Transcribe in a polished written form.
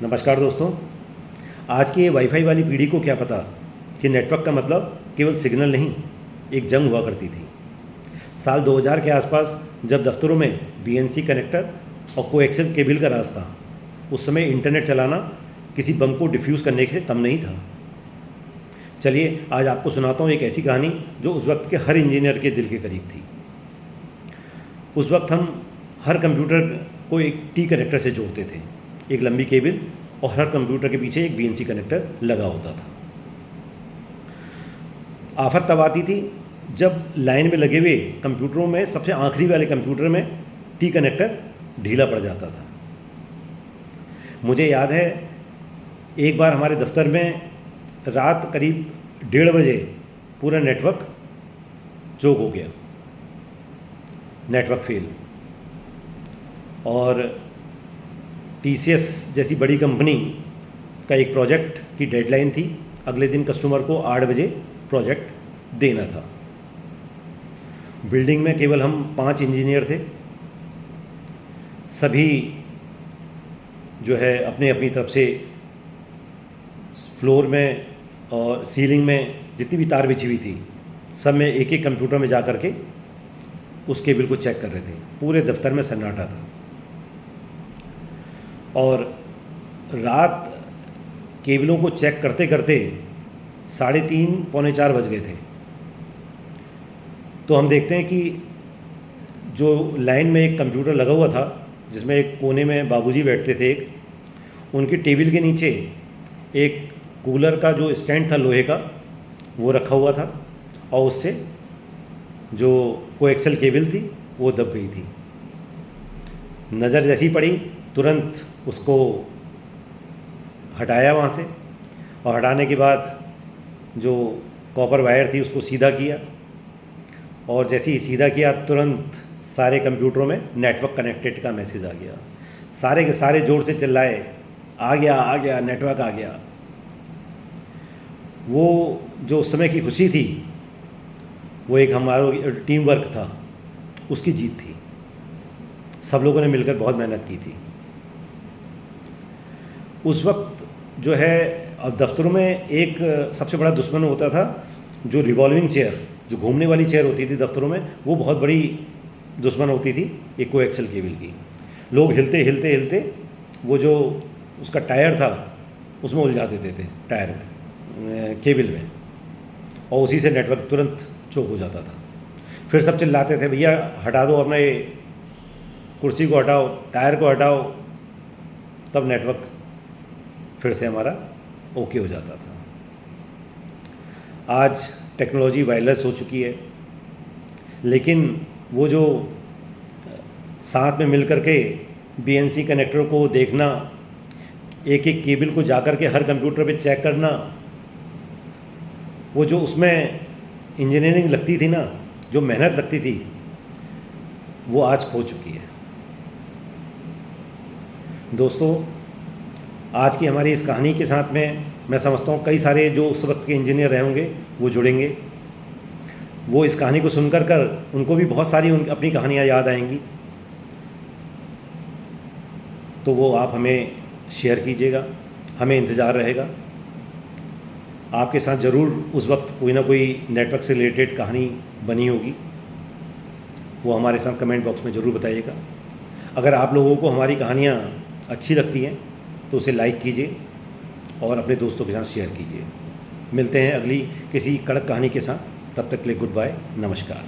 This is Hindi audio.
नमस्कार दोस्तों। आज की ये वाईफाई वाली पीढ़ी को क्या पता कि नेटवर्क का मतलब केवल सिग्नल नहीं, एक जंग हुआ करती थी। साल 2000 के आसपास जब दफ्तरों में बीएनसी कनेक्टर और कोएक्सियल केबल का राज था, उस समय इंटरनेट चलाना किसी बम को डिफ्यूज़ करने से कम नहीं था। चलिए आज आपको सुनाता हूँ एक ऐसी कहानी जो उस वक्त के हर इंजीनियर के दिल के करीब थी। उस वक्त हम हर कंप्यूटर को एक टी कनेक्टर से जोड़ते थे, एक लंबी केबल, और हर कंप्यूटर के पीछे एक बीएनसी कनेक्टर लगा होता था। आफत तब आती थी जब लाइन में लगे हुए कंप्यूटरों में सबसे आखिरी वाले कंप्यूटर में टी कनेक्टर ढीला पड़ जाता था। मुझे याद है एक बार हमारे दफ्तर में रात करीब 1:30 बजे पूरा नेटवर्क चोक हो गया, नेटवर्क फेल। और टीसीएस जैसी बड़ी कंपनी का एक प्रोजेक्ट की डेडलाइन थी, अगले दिन कस्टमर को 8 बजे प्रोजेक्ट देना था। बिल्डिंग में केवल हम 5 इंजीनियर थे। सभी जो है अपने अपनी तरफ से फ्लोर में और सीलिंग में जितनी भी तार बिछी हुई थी, सब में एक एक कंप्यूटर में जा कर के उस केबल को चेक कर रहे थे। पूरे दफ्तर में सन्नाटा था और रात केबलों को चेक करते करते 3:30 पौने 4 बज गए थे। तो हम देखते हैं कि जो लाइन में एक कंप्यूटर लगा हुआ था, जिसमें एक कोने में बाबूजी बैठते थे, उनकी टेबल के नीचे एक कूलर का जो स्टैंड था लोहे का, वो रखा हुआ था और उससे जो कोएक्सियल केबल थी वो दब गई थी। नज़र जैसी पड़ी, तुरंत उसको हटाया वहाँ से, और हटाने के बाद जो कॉपर वायर थी उसको सीधा किया, और जैसे ही सीधा किया तुरंत सारे कंप्यूटरों में नेटवर्क कनेक्टेड का मैसेज आ गया। सारे के सारे ज़ोर से चिल्लाए, आ गया नेटवर्क आ गया। वो जो उस समय की खुशी थी वो एक हमारा टीम वर्क था, उसकी जीत थी। सब लोगों ने मिलकर बहुत मेहनत की थी। उस वक्त जो है दफ्तरों में एक सबसे बड़ा दुश्मन होता था, जो रिवॉल्विंग चेयर, जो घूमने वाली चेयर होती थी दफ्तरों में, वो बहुत बड़ी दुश्मन होती थी एक कोएक्सियल केबल की। लोग हिलते हिलते हिलते वो जो उसका टायर था उसमें उलझा देते थे, टायर में, केबल में, और उसी से नेटवर्क तुरंत चोक हो जाता था। फिर सब चिल्लाते थे, भैया हटा दो, अपना ये कुर्सी को हटाओ, टायर को हटाओ, तब नेटवर्क फिर से हमारा ओके हो जाता था। आज टेक्नोलॉजी वायरलेस हो चुकी है, लेकिन वो जो साथ में मिल कर के बीएनसी कनेक्टर को देखना, एक एक केबल को जाकर के हर कंप्यूटर पे चेक करना, वो जो उसमें इंजीनियरिंग लगती थी ना, जो मेहनत लगती थी, वो आज खो चुकी है। दोस्तों, आज की हमारी इस कहानी के साथ में मैं समझता हूँ कई सारे जो उस वक्त के इंजीनियर रहे होंगे वो जुड़ेंगे। वो इस कहानी को सुनकर उनको भी बहुत सारी अपनी कहानियाँ याद आएंगी। तो वो आप हमें शेयर कीजिएगा, हमें इंतज़ार रहेगा। आपके साथ ज़रूर उस वक्त कोई ना कोई नेटवर्क से रिलेटेड कहानी बनी होगी, वो हमारे साथ कमेंट बॉक्स में ज़रूर बताइएगा। अगर आप लोगों को हमारी कहानियाँ अच्छी लगती हैं तो उसे लाइक कीजिए और अपने दोस्तों के साथ शेयर कीजिए। मिलते हैं अगली किसी कड़क कहानी के साथ, तब तक के लिए गुड बाय, नमस्कार।